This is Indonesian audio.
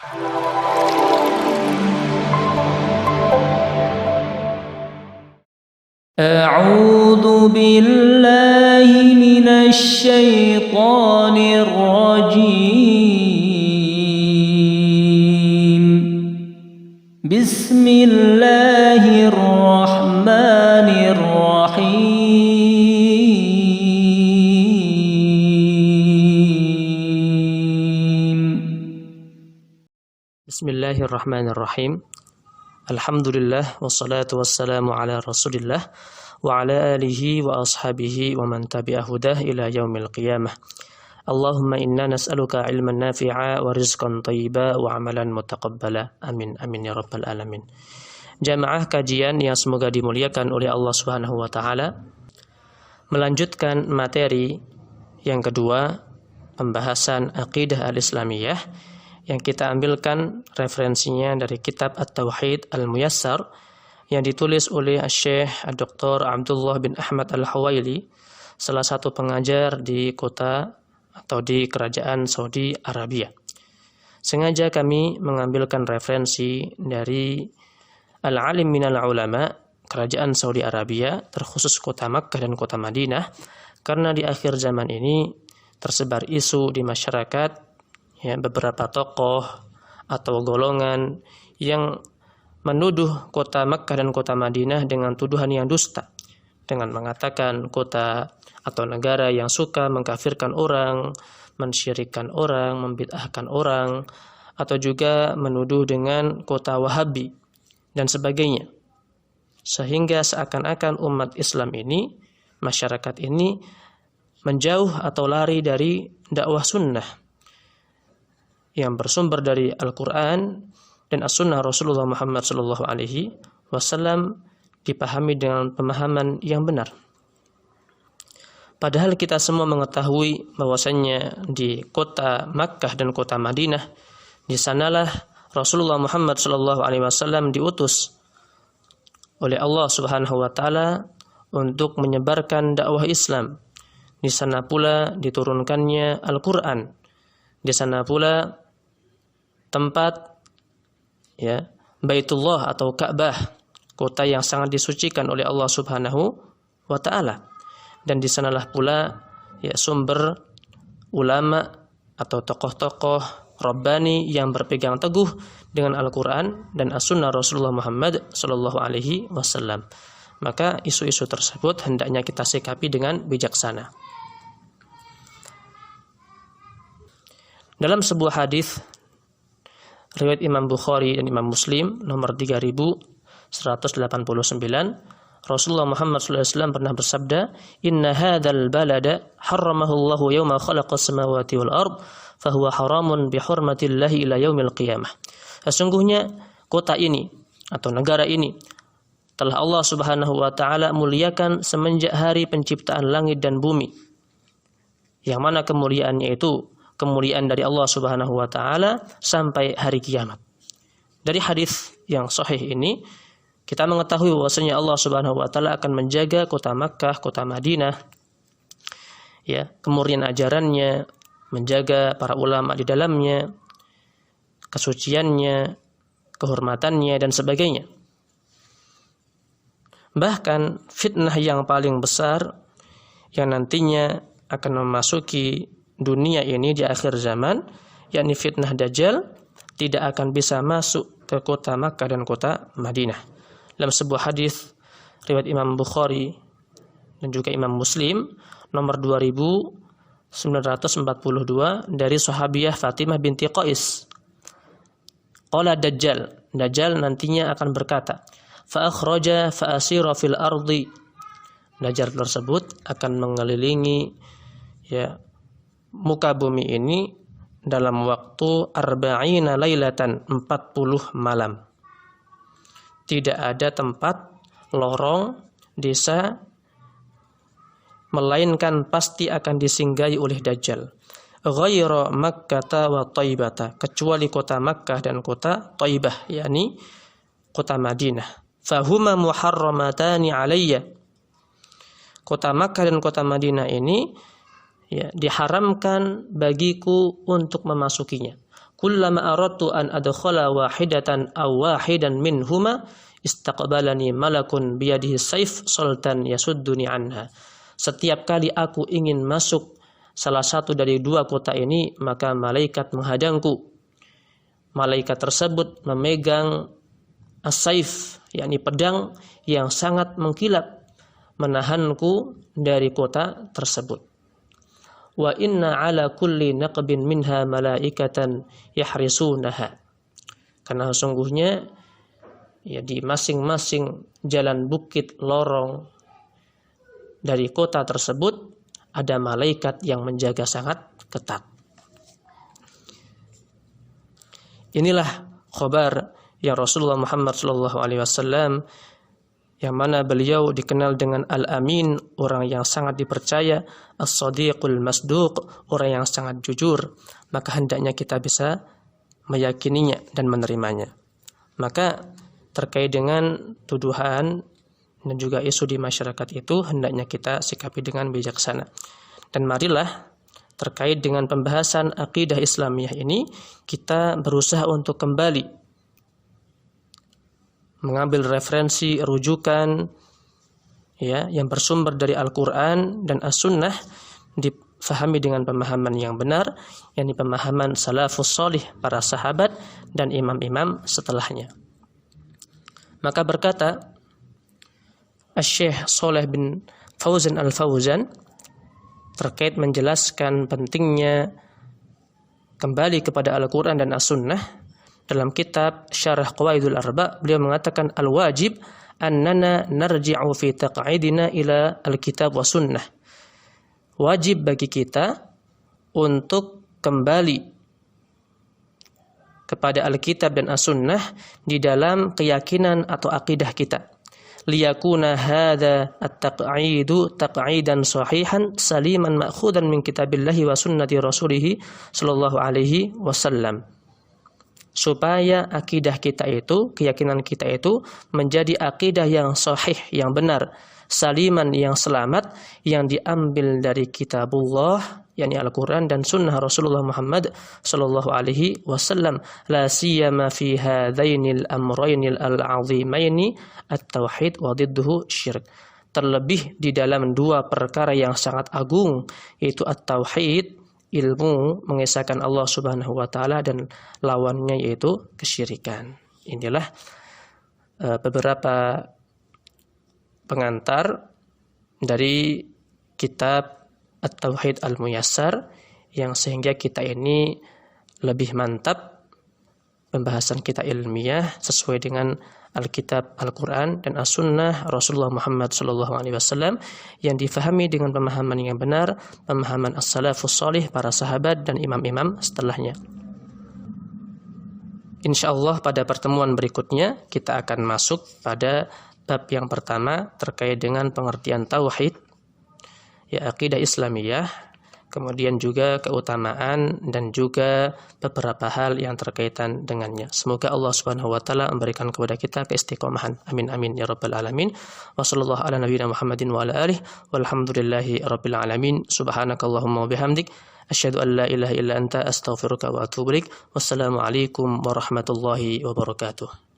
A'udzu billahi minasy syaithanir rajim. Bismillahirrahmanirrahim. Alhamdulillah wassalatu wassalamu ala Rasulillah wa ala alihi wa ashabihi wa man tabi'a hudah ila yaumil qiyamah. Allahumma inna nas'aluka ilman nafi'a wa rizqan thayyiba wa amalan mutaqabbala. Amin amin ya rabbal alamin. Jamaah kajian yang semoga dimuliakan oleh Allah Subhanahu wa taala, melanjutkan materi yang kedua, pembahasan akidah al-islamiyah, yang kita ambilkan referensinya dari kitab At-Tauhid Al-Muyassar yang ditulis oleh Syekh Dr. Abdullah bin Ahmad Al-Huwaili, salah satu pengajar di kota atau di kerajaan Saudi Arabia. Sengaja kami mengambilkan referensi dari Al-Alim minal Ulama, kerajaan Saudi Arabia, terkhusus kota Makkah dan kota Madinah, karena di akhir zaman ini tersebar isu di masyarakat, ya, beberapa tokoh atau golongan yang menuduh kota Makkah dan kota Madinah dengan tuduhan yang dusta, dengan mengatakan kota atau negara yang suka mengkafirkan orang, mensyirikkan orang, membid'ahkan orang, atau juga menuduh dengan kota Wahabi dan sebagainya. Sehingga seakan-akan umat Islam ini, masyarakat ini menjauh atau lari dari dakwah sunnah yang bersumber dari Al-Quran dan As-Sunnah Rasulullah Muhammad SAW dipahami dengan pemahaman yang benar. Padahal kita semua mengetahui bahwasannya di kota Makkah dan kota Madinah, di sanalah Rasulullah Muhammad SAW diutus oleh Allah Subhanahu wa taala untuk menyebarkan dakwah Islam. Di sana pula diturunkannya Al-Quran. Di sana pula tempat, ya, Baitullah atau Ka'bah, kota yang sangat disucikan oleh Allah Subhanahu wa taala. Dan di sanalah pula, ya, sumber ulama atau tokoh-tokoh Rabbani yang berpegang teguh dengan Al-Quran dan As-Sunnah Rasulullah Muhammad SAW. Maka isu-isu tersebut hendaknya kita sikapi dengan bijaksana. Dalam sebuah hadis riwayat Imam Bukhari dan Imam Muslim nomor 3189, Rasulullah Muhammad SAW pernah bersabda, "Inna hadzal balada harramahu Allahu yawma khalaqas samawati wal ard, fahuwa haramun bi hurmatillahi ila yaumil qiyamah." Sesungguhnya kota ini atau negara ini telah Allah Subhanahu wa taala muliakan semenjak hari penciptaan langit dan bumi. Yang mana kemuliaannya itu kemuliaan dari Allah Subhanahu wa taala sampai hari kiamat. Dari hadis yang sahih ini kita mengetahui bahwasanya Allah Subhanahu wa taala akan menjaga kota Makkah, kota Madinah, ya, kemurnian ajarannya, menjaga para ulama di dalamnya, kesuciannya, kehormatannya dan sebagainya. Bahkan fitnah yang paling besar yang nantinya akan memasuki dunia ini di akhir zaman, yakni fitnah Dajjal, tidak akan bisa masuk ke kota Makkah dan kota Madinah. Dalam sebuah hadis riwayat Imam Bukhari dan juga Imam Muslim nomor 2942 dari sahabiah Fatimah binti Qais. Qala Dajjal nantinya akan berkata, fa akhraja fa asira fil ardi. Dajjal tersebut akan mengelilingi, ya, muka bumi ini dalam waktu 40 lailatan, 40 malam. Tidak ada tempat, lorong, desa, melainkan pasti akan disinggahi oleh Dajjal. Ghaira Makkah wa Thaibah, kecuali kota Makkah dan kota Thaibah, yakni kota Madinah. Fahuma muharramatani alayya. Kota Makkah dan kota Madinah ini, ya, diharamkan bagiku untuk memasukinya. kullama aradtu an adkhala wahidatan aw wahidan minhuma istaqbalani malakun biyadihi saif sultan yasudduni anha. Setiap kali aku ingin masuk salah satu dari dua kota ini, maka malaikat menghadangku. Malaikat tersebut memegang as-saif, yakni pedang yang sangat mengkilap, menahanku dari kota tersebut. Wa inna ala kulli naqbin minha malaikatan yahrisunaha. Karena sesungguhnya ya di masing-masing jalan bukit lorong dari kota tersebut ada malaikat yang menjaga sangat ketat. Inilah khabar yang Rasulullah Muhammad SAW, yang mana beliau dikenal dengan Al-Amin, orang yang sangat dipercaya, As-Sadiqul Masduq, orang yang sangat jujur, maka hendaknya kita bisa meyakininya dan menerimanya. Maka terkait dengan tuduhan dan juga isu di masyarakat itu hendaknya kita sikapi dengan bijaksana. Dan marilah terkait dengan pembahasan akidah Islamiyah ini kita berusaha untuk kembali mengambil referensi rujukan ya yang bersumber dari Al-Qur'an dan As-Sunnah, difahami dengan pemahaman yang benar, yakni pemahaman salafus salih, para sahabat dan imam-imam setelahnya. Maka berkata Asy-Syaikh Shalih bin Fauzan Al-Fauzan terkait menjelaskan pentingnya kembali kepada Al-Quran dan As-Sunnah, dalam kitab Syarah Qawaidul Arba' beliau mengatakan al-wajib annana narji'u fi taq'idina ila al-kitab wa sunnah. Wajib bagi kita untuk kembali kepada Alkitab dan As-Sunnah di dalam keyakinan atau akidah kita. Liyakuna hadza at-taq'idu taq'idan sahihan saliman ma'khudan min kitabillahi wa sunnati rasulih sallallahu alaihi wasallam. Supaya akidah kita itu, keyakinan kita itu menjadi akidah yang sahih, yang benar, saliman, yang selamat, yang diambil dari kitabullah, yakni Al-Quran dan Sunnah Rasulullah Muhammad sallallahu alaihi wasallam. La siyama fi hadainil amrainil al-azimaini at-tauhid wa didduhu syirik. Terlebih di dalam dua perkara yang sangat agung, yaitu at-tauhid, ilmu mengesahkan Allah Subhanahu wa taala, dan lawannya yaitu kesyirikan. Inilah beberapa pengantar dari kitab At-Tauhid Al-Muyassar yang sehingga kita ini lebih mantap pembahasan kita ilmiah sesuai dengan Alkitab, Al-Quran dan As-Sunnah Rasulullah Muhammad SAW yang difahami dengan pemahaman yang benar, pemahaman as-salafus salih, para sahabat dan imam-imam setelahnya. InsyaAllah pada pertemuan berikutnya kita akan masuk pada bab yang pertama terkait dengan pengertian tauhid, ya akidah Islamiyah, kemudian juga keutamaan dan juga beberapa hal yang terkaitan dengannya. Semoga Allah Subhanahu wa taala memberikan kepada kita keistiqomahan. Amin amin ya rabbal alamin. Wa sallallahu ala nabiyina Muhammadin wa ala alihi walhamdulillahi rabbil alamin. Subhanakallahumma wa bihamdik asyhadu an la ilaha illa anta astaghfiruka wa atubu ilaik. Wassalamu alaikum warahmatullahi wabarakatuh.